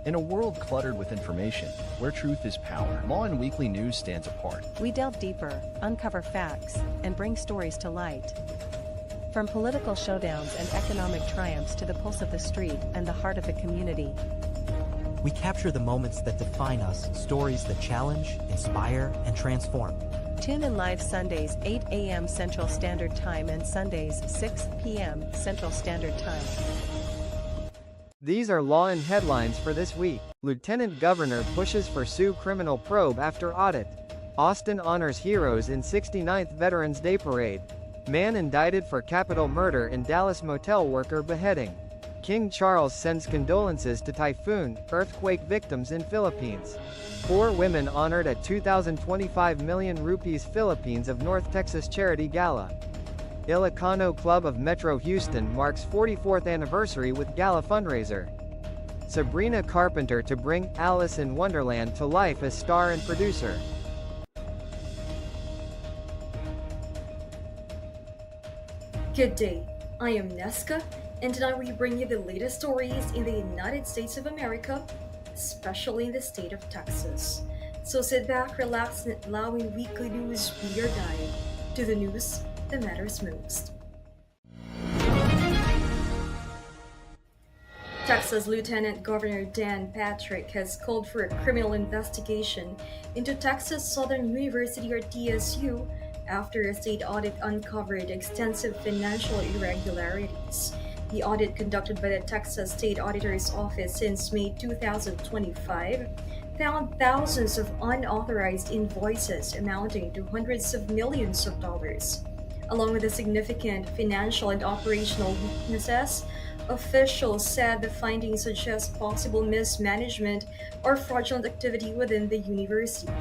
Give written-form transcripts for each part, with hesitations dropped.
In a world cluttered with information, where truth is power, Lawin Weekly News stands apart. We delve deeper, uncover facts, and bring stories to light. From political showdowns and economic triumphs to the pulse of the street and the heart of the community. We capture the moments that define us, stories that challenge, inspire, and transform. Tune in live Sundays 8 a.m. Central Standard Time and Sundays 6 p.m. Central Standard Time. These are Lawin headlines for this week. Lieutenant Governor pushes for Sioux criminal probe after audit. Austin honors heroes in 69th Veterans Day Parade. Man indicted for capital murder in Dallas motel worker beheading. King Charles sends condolences to typhoon, earthquake victims in Philippines. 4 women honored at 2025 million rupees Philippines of North Texas Charity Gala. Ilocano Club of Metro Houston marks 44th anniversary with Gala fundraiser. Sabrina Carpenter to bring Alice in Wonderland to life as star and producer. Good day, I am Neska, and tonight we bring you the latest stories in the United States of America, especially in the state of Texas. So sit back, relax, and allow in Weekly News be your guide to the news that matters most. Texas Lieutenant Governor Dan Patrick has called for a criminal investigation into Texas Southern University or TSU after a state audit uncovered extensive financial irregularities. The audit conducted by the Texas State Auditor's Office since May 2025 found thousands of unauthorized invoices amounting to hundreds of millions of dollars. Along with the significant financial and operational weaknesses, officials said the findings suggest possible mismanagement or fraudulent activity within the university.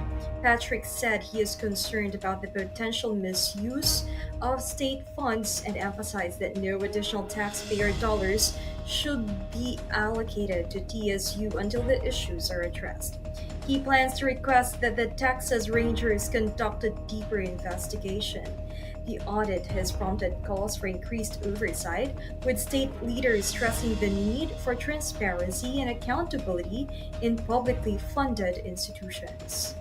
Patrick said he is concerned about the potential misuse of state funds and emphasized that no additional taxpayer dollars should be allocated to TSU until the issues are addressed. He plans to request that the Texas Rangers conduct a deeper investigation. The audit has prompted calls for increased oversight, with state leaders stressing the need for transparency and accountability in publicly funded institutions.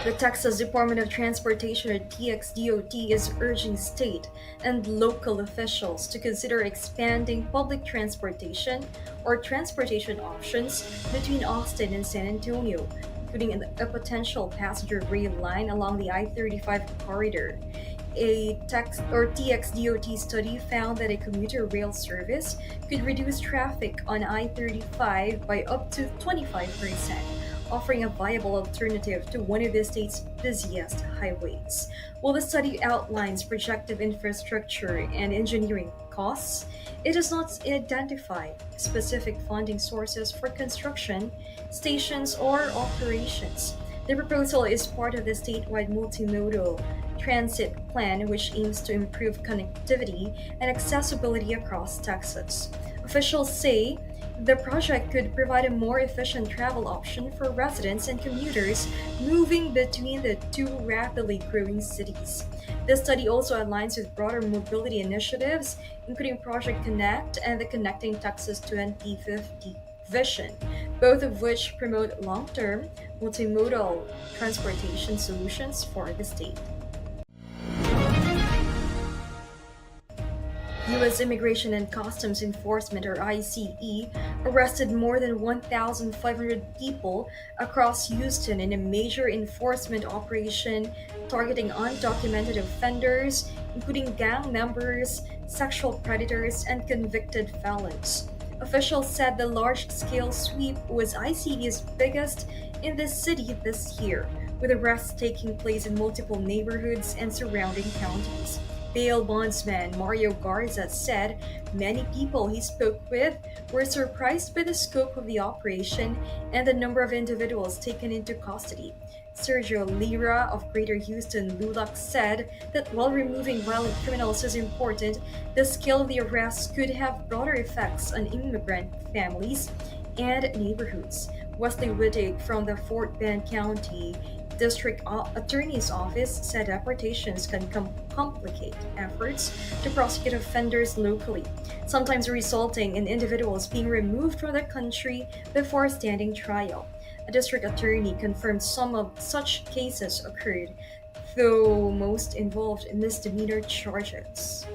The Texas Department of Transportation, or TxDOT, is urging state and local officials to consider expanding public transportation or transportation options between Austin and San Antonio, including a potential passenger rail line along the I-35 corridor. A TxDOT study found that a commuter rail service could reduce traffic on I-35 by up to 25%, offering a viable alternative to one of the state's busiest highways. While the study outlines projected infrastructure and engineering costs, it does not identify specific funding sources for construction, stations, or operations. The proposal is part of the statewide multimodal transit plan, which aims to improve connectivity and accessibility across Texas. Officials say the project could provide a more efficient travel option for residents and commuters moving between the two rapidly growing cities. The study also aligns with broader mobility initiatives, including Project Connect and the Connecting Texas 2050 vision, both of which promote long-term multimodal transportation solutions for the state. U.S. Immigration and Customs Enforcement, or ICE, arrested more than 1,500 people across Houston in a major enforcement operation targeting undocumented offenders, including gang members, sexual predators, and convicted felons. Officials said the large-scale sweep was ICE's biggest in the city this year, with arrests taking place in multiple neighborhoods and surrounding counties. Bail bondsman Mario Garza said many people he spoke with were surprised by the scope of the operation and the number of individuals taken into custody. Sergio Lira of Greater Houston LULAC said that while removing violent criminals is important, the scale of the arrests could have broader effects on immigrant families and neighborhoods. Wesley Wittig from the Fort Bend County Attorney's Office said deportations can complicate efforts to prosecute offenders locally, sometimes resulting in individuals being removed from the country before standing trial. A district attorney confirmed some of such cases occurred, though most involved misdemeanor charges.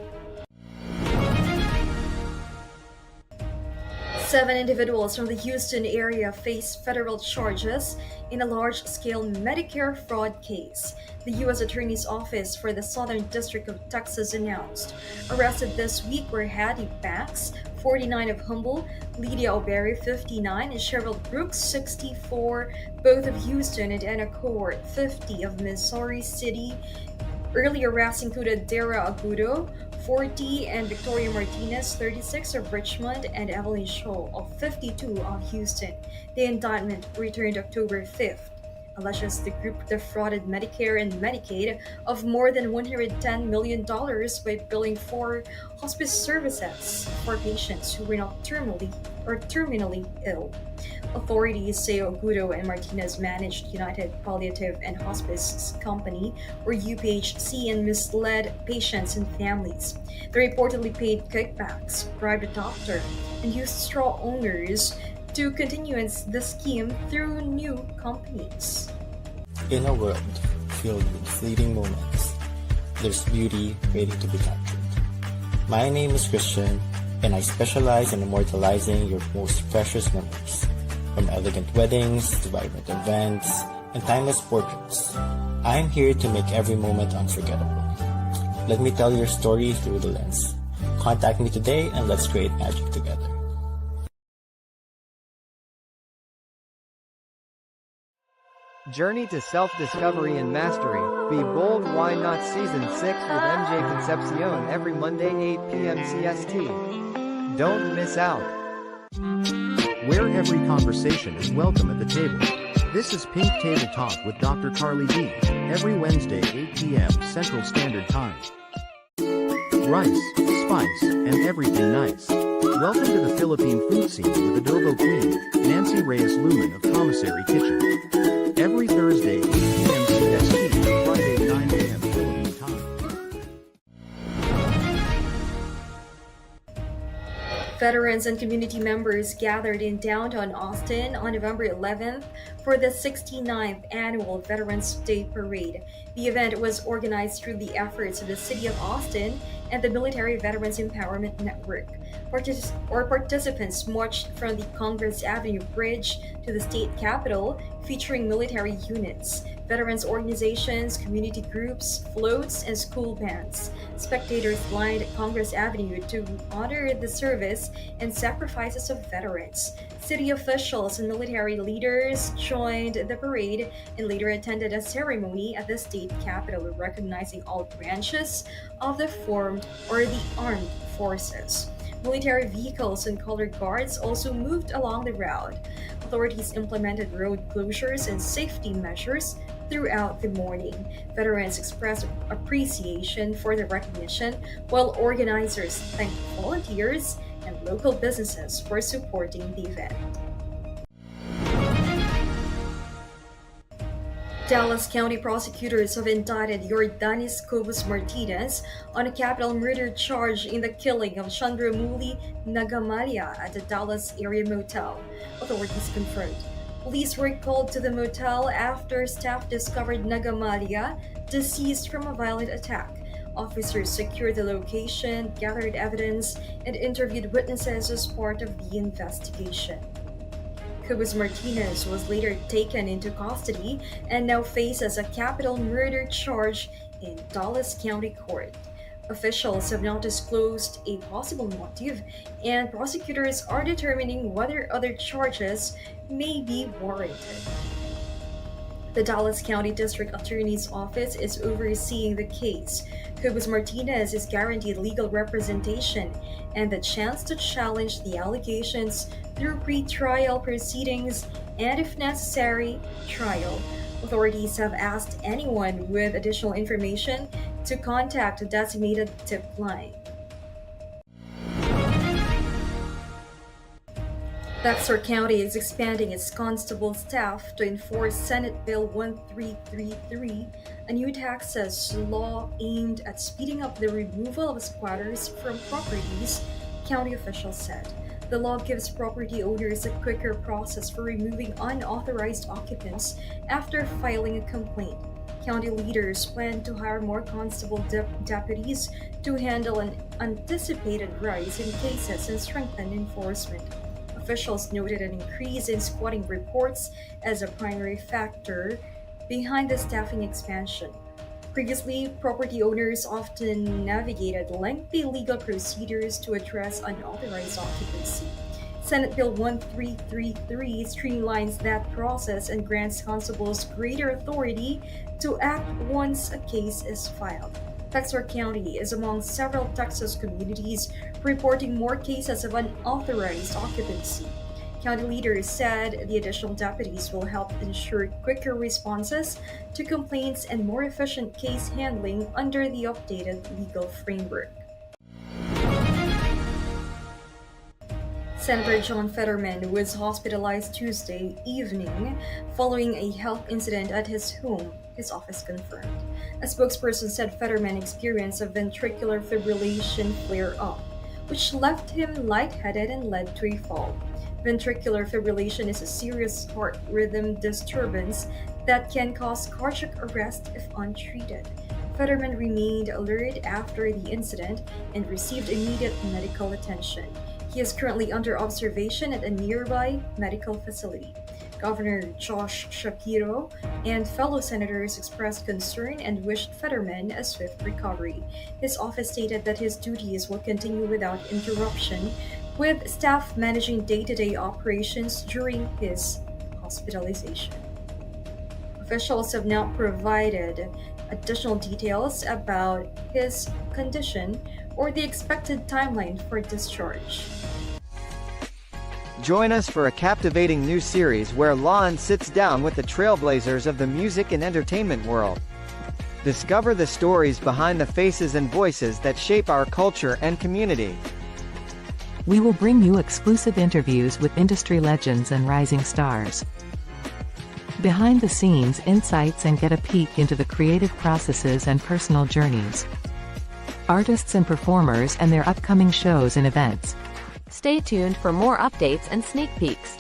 7 individuals from the Houston area face federal charges in a large scale Medicare fraud case, the U.S. Attorney's Office for the Southern District of Texas announced. Arrested this week were Hattie Bax, 49 of Humble, Lydia O'Berry, 59, and Cheryl Brooks, 64, both of Houston, and Anna Cowart, 50, of Missouri City. Early arrests included Dara Agudo, 40, and Victoria Martinez, 36, of Richmond, and Evelyn Shaw, of 52, of Houston. The indictment, returned October 5th, alleges the group defrauded Medicare and Medicaid of more than $110 million by billing for hospice services for patients who were not terminally ill. Authorities say Ogudo and Martinez managed United Palliative and Hospice Company, or UPHC, and misled patients and families. They reportedly paid kickbacks, bribed a doctor, and used straw owners to continue the scheme through new companies. In a world filled with fleeting moments, there's beauty waiting to be captured. My name is Christian, and I specialize in immortalizing your most precious memories. From elegant weddings to vibrant events and timeless portraits, I'm here to make every moment unforgettable. Let me tell your story through the lens. Contact me today and let's create magic together. Journey to self-discovery and mastery. Be bold, why not? Season 6 with MJ Concepcion every Monday 8 p.m. CST. Don't miss out. Where every conversation is welcome at the table. This is Pink Table Talk with Dr. Carly D. Every Wednesday 8 p.m. Central Standard Time. Rice, spice, and everything nice. Welcome to the Philippine food scene with Adobo Queen, Nancy Reyes Lumen of Commissary Kitchen. Every Thursday 8 p.m. CST and Friday 9 a.m. Philippine time. Veterans and community members gathered in downtown Austin on November 11th for the 69th Annual Veterans Day Parade. The event was organized through the efforts of the City of Austin and the Military Veterans Empowerment Network. Participants marched from the Congress Avenue Bridge to the state capitol, featuring military units, veterans organizations, community groups, floats, and school bands. Spectators lined Congress Avenue to honor the service and sacrifices of veterans. City officials and military leaders joined the parade and later attended a ceremony at the state capitol recognizing all branches of the armed forces. Military vehicles and colored guards also moved along the route. Authorities implemented road closures and safety measures throughout the morning. Veterans expressed appreciation for the recognition, while organizers thanked volunteers and local businesses for supporting the event. Dallas County prosecutors have indicted Yordanis Cobus Martinez on a capital murder charge in the killing of Chandramouli Nagamalia at the Dallas area motel, authorities confirmed. Police were called to the motel after staff discovered Nagamalia deceased from a violent attack. Officers secured the location, gathered evidence, and interviewed witnesses as part of the investigation. Cobus Martinez was later taken into custody and now faces a capital murder charge in Dallas County Court. Officials have not disclosed a possible motive, and prosecutors are determining whether other charges may be warranted. The Dallas County District Attorney's Office is overseeing the case. Cobus Martinez is guaranteed legal representation and the chance to challenge the allegations through pre-trial proceedings and, if necessary, trial. Authorities have asked anyone with additional information to contact a designated tip line. Bexar County is expanding its constable staff to enforce Senate Bill 1333, a new Texas law aimed at speeding up the removal of squatters from properties, county officials said. The law gives property owners a quicker process for removing unauthorized occupants after filing a complaint. County leaders plan to hire more constable deputies to handle an anticipated rise in cases and strengthen enforcement. Officials noted an increase in squatting reports as a primary factor behind the staffing expansion. Previously, property owners often navigated lengthy legal procedures to address unauthorized occupancy. Senate Bill 1333 streamlines that process and grants constables greater authority to act once a case is filed. Bexar County is among several Texas communities reporting more cases of unauthorized occupancy. County leaders said the additional deputies will help ensure quicker responses to complaints and more efficient case handling under the updated legal framework. Senator John Fetterman was hospitalized Tuesday evening following a health incident at his home, his office confirmed. A spokesperson said Fetterman experienced a ventricular fibrillation flare-up, which left him lightheaded and led to a fall. Ventricular fibrillation is a serious heart rhythm disturbance that can cause cardiac arrest if untreated. Fetterman remained alert after the incident and received immediate medical attention. He is currently under observation at a nearby medical facility. Governor Josh Shapiro and fellow senators expressed concern and wished Fetterman a swift recovery. His office stated that his duties will continue without interruption, with staff managing day-to-day operations during his hospitalization. Officials have not provided additional details about his condition or the expected timeline for discharge. Join us for a captivating new series where Lawin sits down with the trailblazers of the music and entertainment world. Discover the stories behind the faces and voices that shape our culture and community. We will bring you exclusive interviews with industry legends and rising stars. Behind the scenes insights and get a peek into the creative processes and personal journeys. Artists and performers and their upcoming shows and events. Stay tuned for more updates and sneak peeks.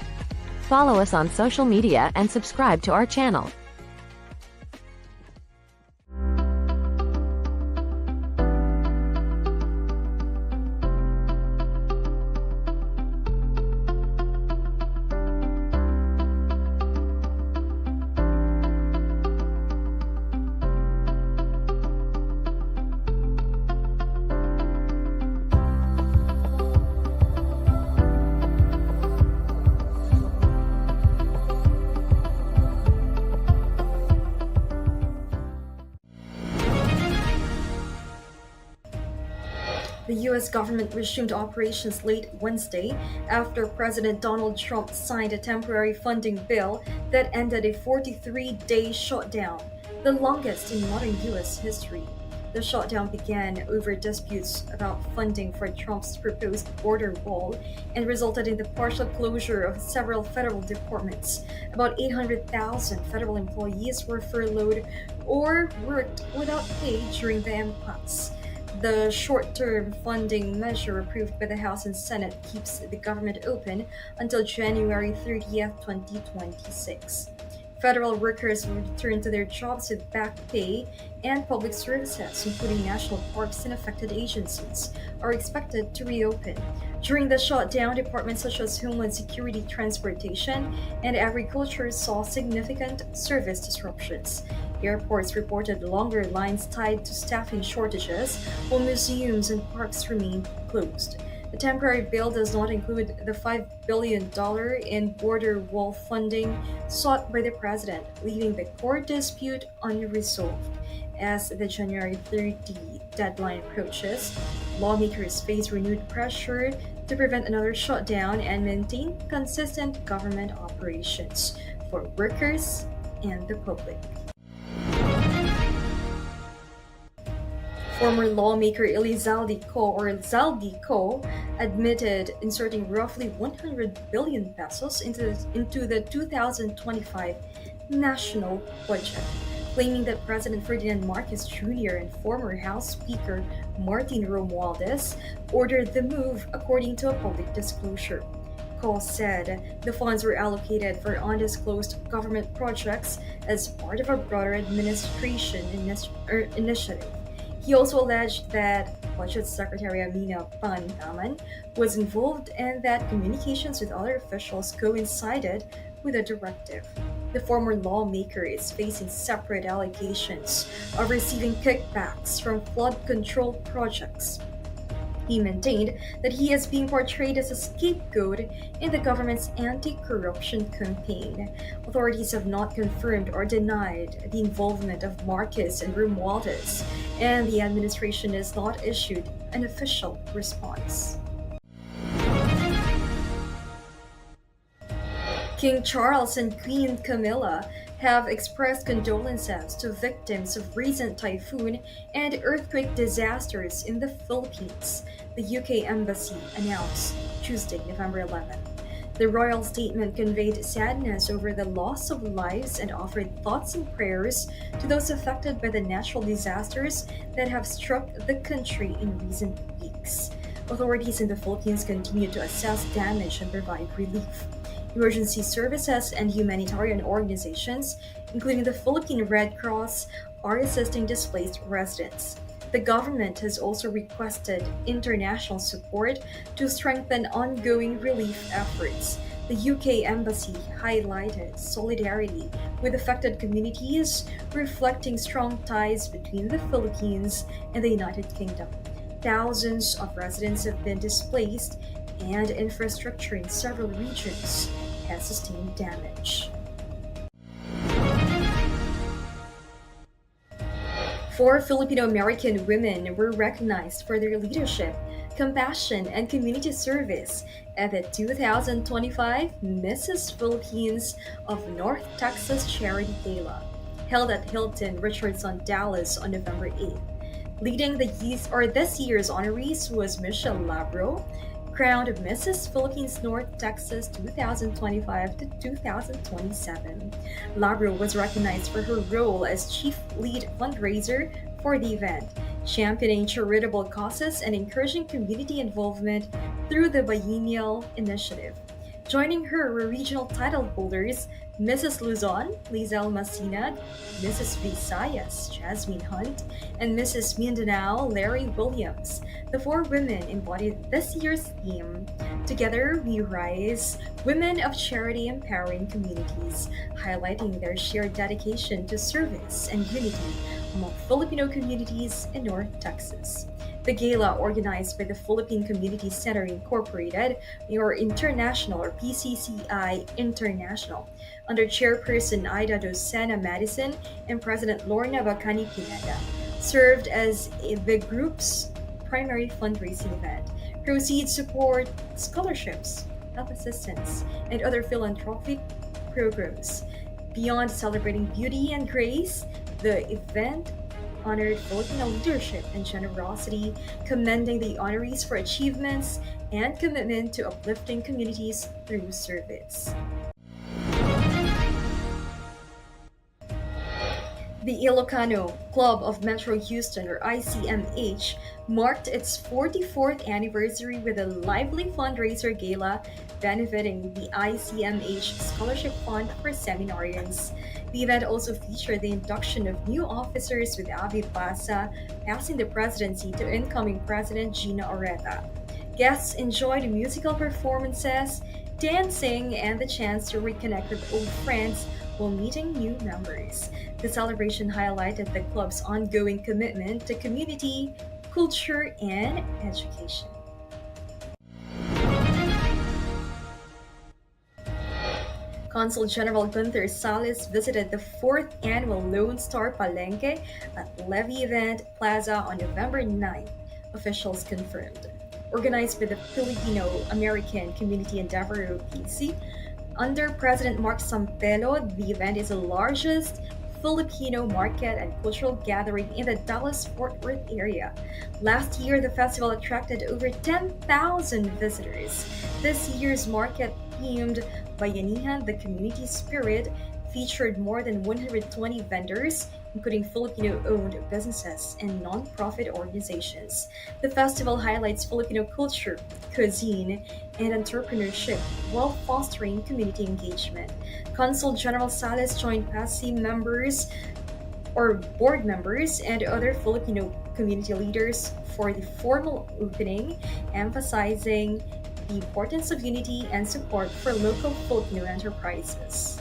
Follow us on social media and subscribe to our channel. The U.S. government resumed operations late Wednesday after President Donald Trump signed a temporary funding bill that ended a 43-day shutdown, the longest in modern U.S. history. The shutdown began over disputes about funding for Trump's proposed border wall and resulted in the partial closure of several federal departments. About 800,000 federal employees were furloughed or worked without pay during the impasse. The short-term funding measure approved by the House and Senate keeps the government open until January 30th, 2026. Federal workers will return to their jobs with back pay, and public services, including national parks and affected agencies, are expected to reopen. During the shutdown, departments such as Homeland Security, Transportation, and Agriculture saw significant service disruptions. Airports reported longer lines tied to staffing shortages, while museums and parks remained closed. The temporary bill does not include the $5 billion in border wall funding sought by the president, leaving the core dispute unresolved. As the January 30 deadline approaches, lawmakers face renewed pressure to prevent another shutdown and maintain consistent government operations for workers and the public. Former lawmaker Elizalde Co or Zaldi Co admitted inserting roughly 100 billion pesos into the 2025 national budget, claiming that President Ferdinand Marcos Jr. and former House Speaker Martin Romualdez ordered the move according to a public disclosure. Cole said the funds were allocated for undisclosed government projects as part of a broader administration initiative. He also alleged that Budget Secretary Amina Pantaman was involved and that communications with other officials coincided with the directive. The former lawmaker is facing separate allegations of receiving kickbacks from flood control projects. He maintained that he is being portrayed as a scapegoat in the government's anti-corruption campaign. Authorities have not confirmed or denied the involvement of Marcos and Romualdez, and the administration has not issued an official response. King Charles and Queen Camilla have expressed condolences to victims of recent typhoon and earthquake disasters in the Philippines, the UK Embassy announced Tuesday, November 11th. The royal statement conveyed sadness over the loss of lives and offered thoughts and prayers to those affected by the natural disasters that have struck the country in recent weeks. Authorities in the Philippines continue to assess damage and provide relief. Emergency services and humanitarian organizations, including the Philippine Red Cross, are assisting displaced residents. The government has also requested international support to strengthen ongoing relief efforts. The UK Embassy highlighted solidarity with affected communities, reflecting strong ties between the Philippines and the United Kingdom. Thousands of residents have been displaced, and infrastructure in several regions has sustained damage. 4 Filipino American women were recognized for their leadership, compassion, and community service at the 2025 Mrs. Philippines of North Texas Charity Gala, held at Hilton Richardson, Dallas on November 8th. Leading this year's honorees was Michelle Labro, crowned Mrs. Philippines North Texas 2025 to 2027. Labro was recognized for her role as chief lead fundraiser for the event, championing charitable causes and encouraging community involvement through the biennial initiative. Joining her were regional title holders Mrs. Luzon, Lizelle Masinag, Mrs. Visayas, Jasmine Hunt, and Mrs. Mindanao, Larry Williams. The 4 women embodied this year's theme, Together We Rise, Women of Charity Empowering Communities, highlighting their shared dedication to service and unity among Filipino communities in North Texas. The gala, organized by the Philippine Community Center Incorporated, or International, or PCCI International, under chairperson Ida Docena Madison and President Lorna Bacani Pineda, served as the group's primary fundraising event. Proceeds support scholarships, health assistance, and other philanthropic programs. Beyond celebrating beauty and grace, the event honored Filipino leadership and generosity, commending the honorees for achievements and commitment to uplifting communities through service. The Ilocano Club of Metro Houston, or ICMH, marked its 44th anniversary with a lively fundraiser gala benefiting the ICMH Scholarship Fund for seminarians. The event also featured the induction of new officers, with Avi Basa passing the presidency to incoming President Gina Oreta. Guests enjoyed musical performances, dancing, and the chance to reconnect with old friends while meeting new members. The celebration highlighted the club's ongoing commitment to community, culture, and education. Consul General Gunther Salis visited the 4th annual Lone Star Palenque at Levy Event Plaza on November 9th, officials confirmed. Organized by the Filipino American Community Endeavor, or PC, under President Mark Sampelo, the event is the largest Filipino market and cultural gathering in the Dallas-Fort Worth area. Last year, the festival attracted over 10,000 visitors. This year's market, themed Bayanihan, the community spirit, featured more than 120 vendors, including Filipino-owned businesses and non-profit organizations. The festival highlights Filipino culture, cuisine, and entrepreneurship while fostering community engagement. Consul General Salas joined PASI members or board members and other Filipino community leaders for the formal opening, emphasizing the importance of unity and support for local Filipino enterprises.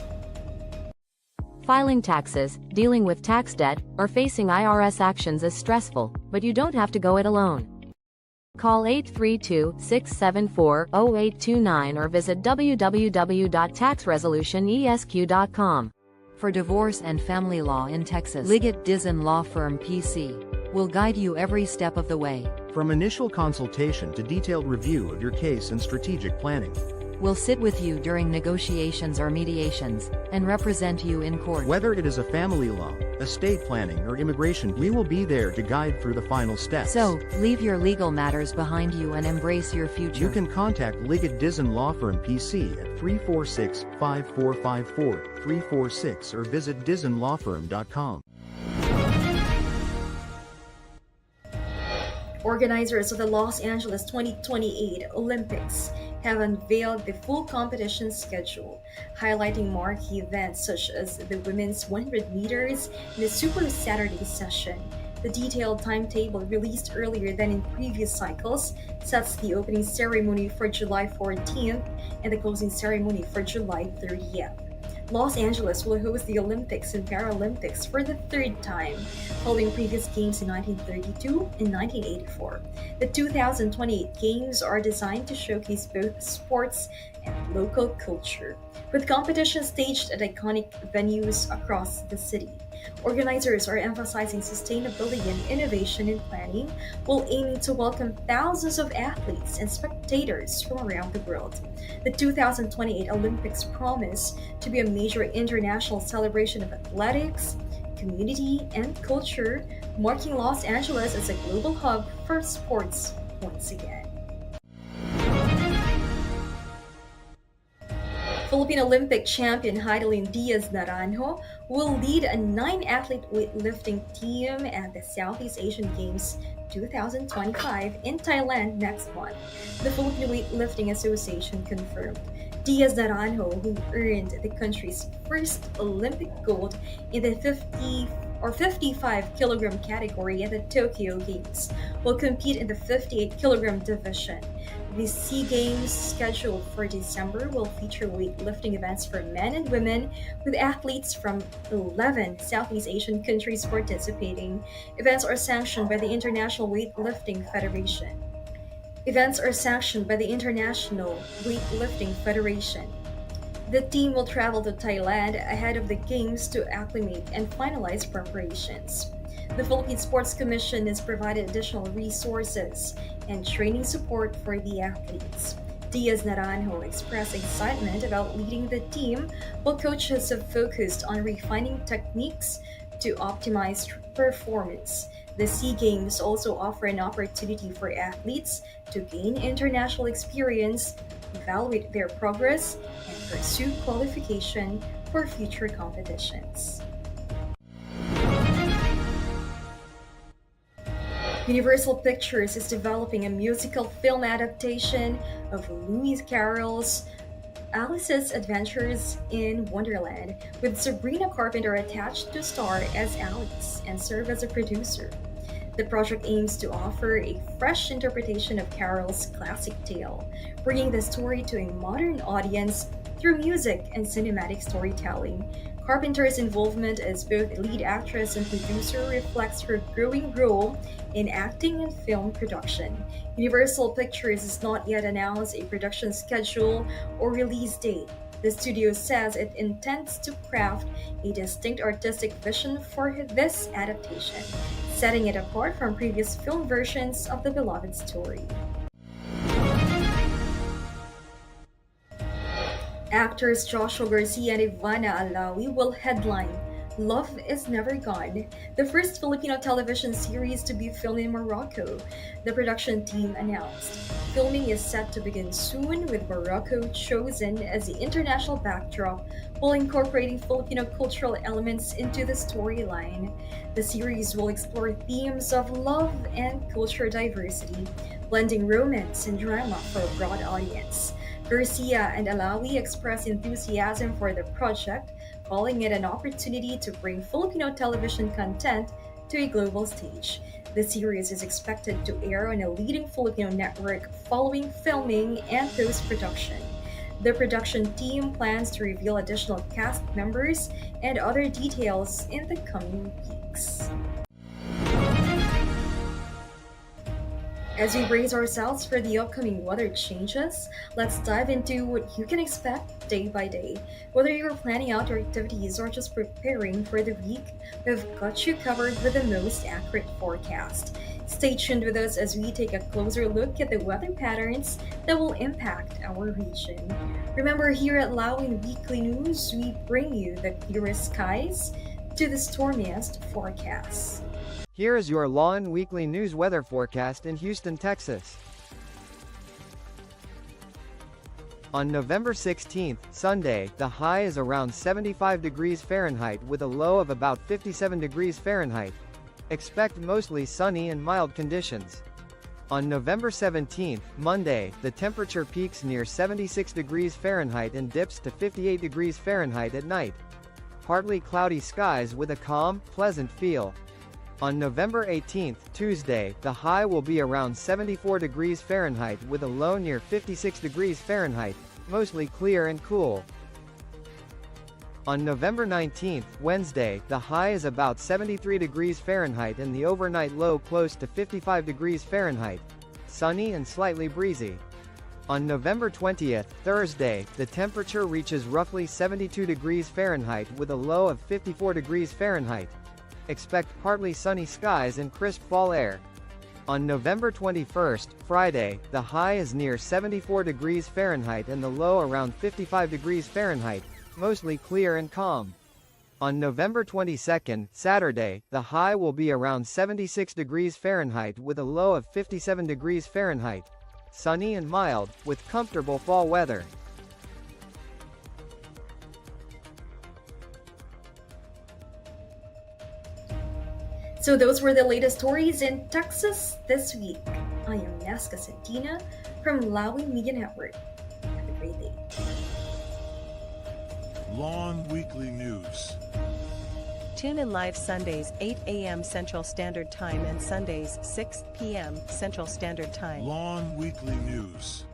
Filing taxes, dealing with tax debt, or facing IRS actions is stressful, but you don't have to go it alone. Call 832-674-0829 or visit www.taxresolutionesq.com. For divorce and family law in Texas, Liggett Dizon Law Firm PC will guide you every step of the way. From initial consultation to detailed review of your case and strategic planning. We'll sit with you during negotiations or mediations, and represent you in court. Whether it is a family law, estate planning, or immigration, we will be there to guide through the final steps. So, leave your legal matters behind you and embrace your future. You can contact Liggett Dizon Law Firm PC at 346-5454-346 or visit dizonlawfirm.com. Organizers of the Los Angeles 2028 Olympics have unveiled the full competition schedule, highlighting marquee events such as the women's 100 meters and the Super Saturday session. The detailed timetable, released earlier than in previous cycles, sets the opening ceremony for July 14th and the closing ceremony for July 30th. Los Angeles will host the Olympics and Paralympics for the third time, following previous games in 1932 and 1984. The 2028 Games are designed to showcase both sports and local culture, with competitions staged at iconic venues across the city. Organizers are emphasizing sustainability and innovation in planning, while aiming to welcome thousands of athletes and spectators from around the world. The 2028 Olympics promise to be a major international celebration of athletics, community, and culture, marking Los Angeles as a global hub for sports once again. Philippine Olympic champion Heidelin Diaz Naranjo will lead a 9-athlete weightlifting team at the Southeast Asian Games 2025 in Thailand next month, the Philippine Weightlifting Association confirmed. Diaz Naranjo, who earned the country's first Olympic gold in the 55-kilogram category at the Tokyo Games, will compete in the 58-kilogram division. The SEA Games, scheduled for December, will feature weightlifting events for men and women, with athletes from 11 Southeast Asian countries participating. Events are sanctioned by the International Weightlifting Federation. The team will travel to Thailand ahead of the Games to acclimate and finalize preparations. The Philippine Sports Commission has provided additional resources and training support for the athletes. Diaz Naranjo expressed excitement about leading the team, while coaches have focused on refining techniques to optimize performance. The SEA Games also offer an opportunity for athletes to gain international experience, evaluate their progress, and pursue qualification for future competitions. Universal Pictures is developing a musical film adaptation of Lewis Carroll's Alice's Adventures in Wonderland, with Sabrina Carpenter attached to star as Alice and serve as a producer. The project aims to offer a fresh interpretation of Carroll's classic tale, bringing the story to a modern audience through music and cinematic storytelling. Carpenter's involvement as both a lead actress and producer reflects her growing role in acting and film production. Universal Pictures has not yet announced a production schedule or release date. The studio says it intends to craft a distinct artistic vision for this adaptation, setting it apart from previous film versions of the beloved story. Actors Joshua Garcia and Ivana Alawi will headline Love is Never Gone, the first Filipino television series to be filmed in Morocco, the production team announced. Filming is set to begin soon, with Morocco chosen as the international backdrop while incorporating Filipino cultural elements into the storyline. The series will explore themes of love and cultural diversity, blending romance and drama for a broad audience. Garcia and Alawi expressed enthusiasm for the project, calling it an opportunity to bring Filipino television content to a global stage. The series is expected to air on a leading Filipino network following filming and post-production. The production team plans to reveal additional cast members and other details in the coming weeks. As we brace ourselves for the upcoming weather changes, let's dive into what you can expect day by day. Whether you're planning outdoor activities or just preparing for the week, we've got you covered with the most accurate forecast. Stay tuned with us as we take a closer look at the weather patterns that will impact our region. Remember, here at Lawin Weekly News, we bring you the clearest skies to the stormiest forecasts. Here is your Lawin Weekly News weather forecast in Houston, Texas. On November 16th, Sunday, the high is around 75 degrees Fahrenheit with a low of about 57 degrees Fahrenheit. Expect mostly sunny and mild conditions. On November 17th, Monday, the temperature peaks near 76 degrees Fahrenheit and dips to 58 degrees Fahrenheit at night. Partly cloudy skies with a calm, pleasant feel. On November 18th, Tuesday, the high will be around 74 degrees Fahrenheit with a low near 56 degrees Fahrenheit, mostly clear and cool. On November 19th, Wednesday, the high is about 73 degrees Fahrenheit and the overnight low close to 55 degrees Fahrenheit. Sunny and slightly breezy. On November 20th, Thursday, the temperature reaches roughly 72 degrees Fahrenheit with a low of 54 degrees Fahrenheit. Expect partly sunny skies and crisp fall air. On November 21st, Friday, the high is near 74 degrees Fahrenheit and the low around 55 degrees Fahrenheit, mostly clear and calm. On November 22nd, Saturday, the high will be around 76 degrees Fahrenheit with a low of 57 degrees Fahrenheit. Sunny and mild, with comfortable fall weather. So those were the latest stories in Texas this week. I am Nesca Santina from Lawin Media Network. Have a great day. Lawin Weekly News. Tune in live Sundays 8 a.m. Central Standard Time and Sundays 6 p.m. Central Standard Time. Lawin Weekly News.